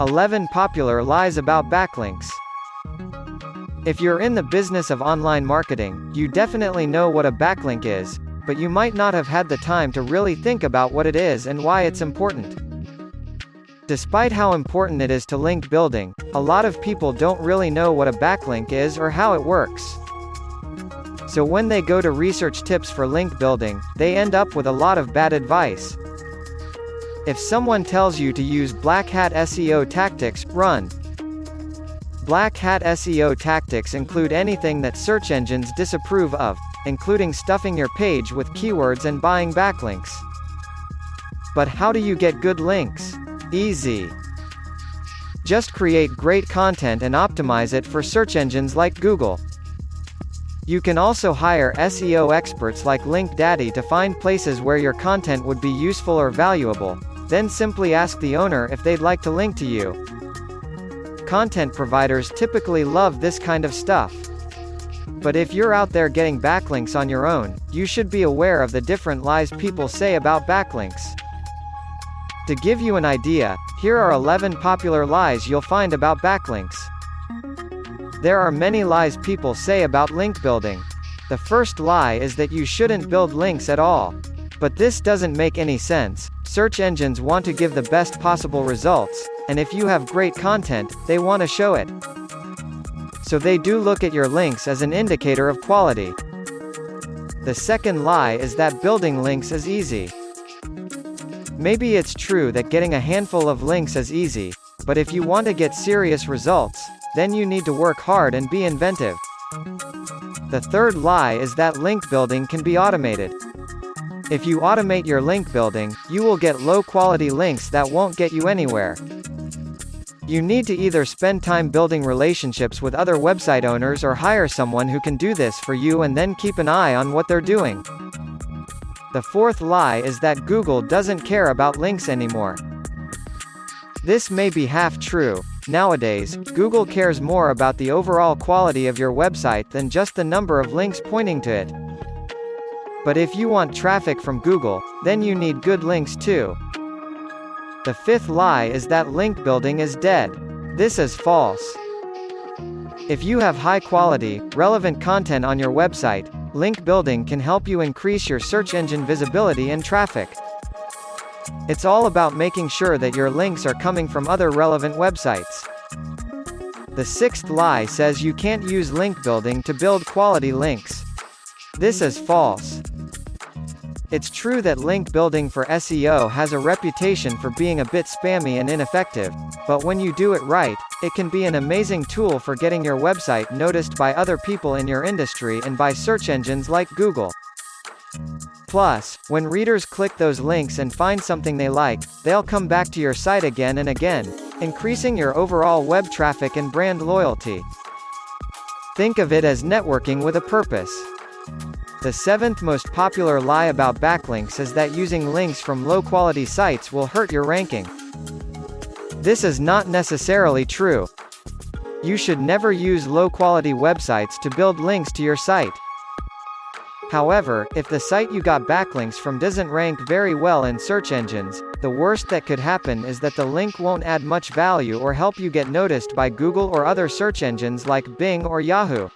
11 Popular Lies About Backlinks. If you're in the business of online marketing, you definitely know what a backlink is, but you might not have had the time to really think about what it is and why it's important. Despite how important it is to link building, a lot of people don't really know what a backlink is or how it works. So when they go to research tips for link building, they end up with a lot of bad advice. If someone tells you to use black hat SEO tactics, run. Black hat SEO tactics include anything that search engines disapprove of, including stuffing your page with keywords and buying backlinks. But how do you get good links? Easy. Just create great content and optimize it for search engines like Google. You can also hire SEO experts like LinkDaddy to find places where your content would be useful or valuable, then simply ask the owner if they'd like to link to you. Content providers typically love this kind of stuff. But if you're out there getting backlinks on your own, you should be aware of the different lies people say about backlinks. To give you an idea, here are 11 popular lies you'll find about backlinks. There are many lies people say about link building. The first lie is that you shouldn't build links at all. But this doesn't make any sense. Search engines want to give the best possible results, and if you have great content, they want to show it. So they do look at your links as an indicator of quality. The second lie is that building links is easy. Maybe it's true that getting a handful of links is easy, but if you want to get serious results, then you need to work hard and be inventive. The third lie is that link building can be automated. If you automate your link building, you will get low-quality links that won't get you anywhere. You need to either spend time building relationships with other website owners or hire someone who can do this for you and then keep an eye on what they're doing. The fourth lie is that Google doesn't care about links anymore. This may be half true. Nowadays, Google cares more about the overall quality of your website than just the number of links pointing to it. But if you want traffic from Google, then you need good links too. The fifth lie is that link building is dead. This is false. If you have high-quality, relevant content on your website, link building can help you increase your search engine visibility and traffic. It's all about making sure that your links are coming from other relevant websites. The sixth lie says you can't use link building to build quality links. This is false. It's true that link building for SEO has a reputation for being a bit spammy and ineffective, but when you do it right, it can be an amazing tool for getting your website noticed by other people in your industry and by search engines like Google. Plus, when readers click those links and find something they like, they'll come back to your site again and again, increasing your overall web traffic and brand loyalty. Think of it as networking with a purpose. The seventh most popular lie about backlinks is that using links from low-quality sites will hurt your ranking. This is not necessarily true. You should never use low-quality websites to build links to your site. However, if the site you got backlinks from doesn't rank very well in search engines, the worst that could happen is that the link won't add much value or help you get noticed by Google or other search engines like Bing or Yahoo.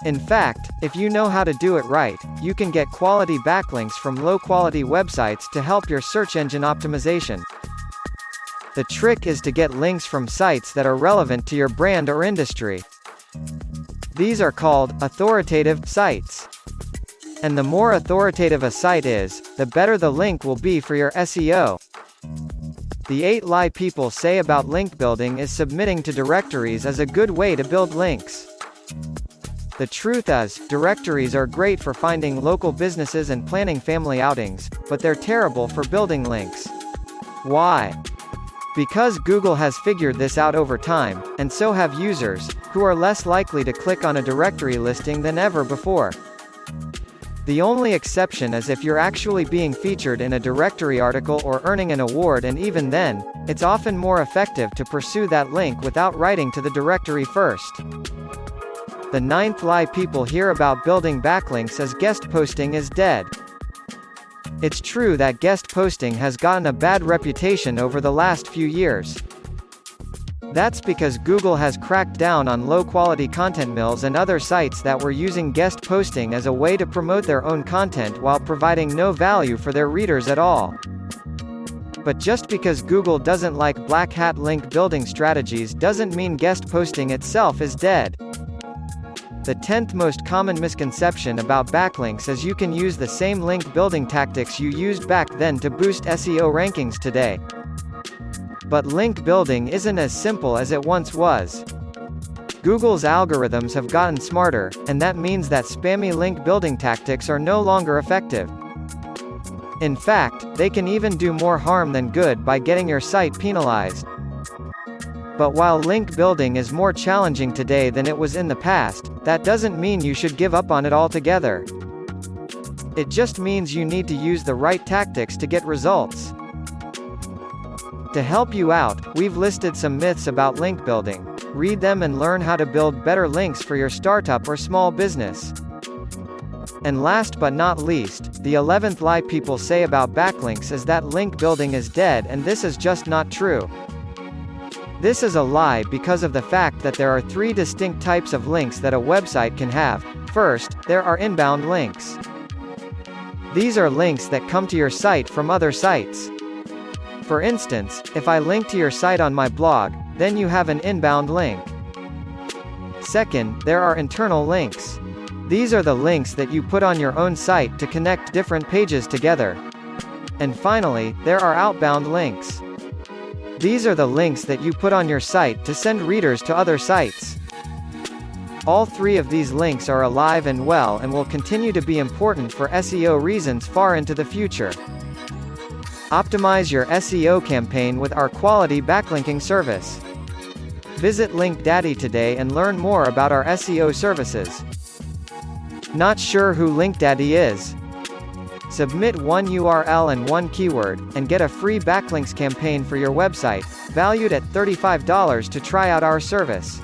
In fact, if you know how to do it right, you can get quality backlinks from low-quality websites to help your search engine optimization. The trick is to get links from sites that are relevant to your brand or industry. These are called authoritative sites. And the more authoritative a site is, the better the link will be for your SEO. The 8 lie people say about link building is submitting to directories is a good way to build links. The truth is, directories are great for finding local businesses and planning family outings, but they're terrible for building links. Why? Because Google has figured this out over time, and so have users, who are less likely to click on a directory listing than ever before. The only exception is if you're actually being featured in a directory article or earning an award, and even then, it's often more effective to pursue that link without writing to the directory first. The 9th lie people hear about building backlinks is guest posting is dead. It's true that guest posting has gotten a bad reputation over the last few years. That's because Google has cracked down on low-quality content mills and other sites that were using guest posting as a way to promote their own content while providing no value for their readers at all. But just because Google doesn't like black hat link building strategies doesn't mean guest posting itself is dead. The 10th most common misconception about backlinks is you can use the same link building tactics you used back then to boost SEO rankings today. But link building isn't as simple as it once was. Google's algorithms have gotten smarter, and that means that spammy link building tactics are no longer effective. In fact, they can even do more harm than good by getting your site penalized. But while link building is more challenging today than it was in the past, that doesn't mean you should give up on it altogether. It just means you need to use the right tactics to get results. To help you out, we've listed some myths about link building. Read them and learn how to build better links for your startup or small business. And last but not least, the 11th lie people say about backlinks is that link building is dead, and this is just not true. This is a lie because of the fact that there are 3 distinct types of links that a website can have. First, there are inbound links. These are links that come to your site from other sites. For instance, if I link to your site on my blog, then you have an inbound link. Second, there are internal links. These are the links that you put on your own site to connect different pages together. And finally, there are outbound links. These are the links that you put on your site to send readers to other sites. All 3 of these links are alive and well and will continue to be important for SEO reasons far into the future. Optimize your SEO campaign with our quality backlinking service. Visit LinkDaddy today and learn more about our SEO services. Not sure who LinkDaddy is? Submit one URL and one keyword, and get a free backlinks campaign for your website, valued at $35 to try out our service.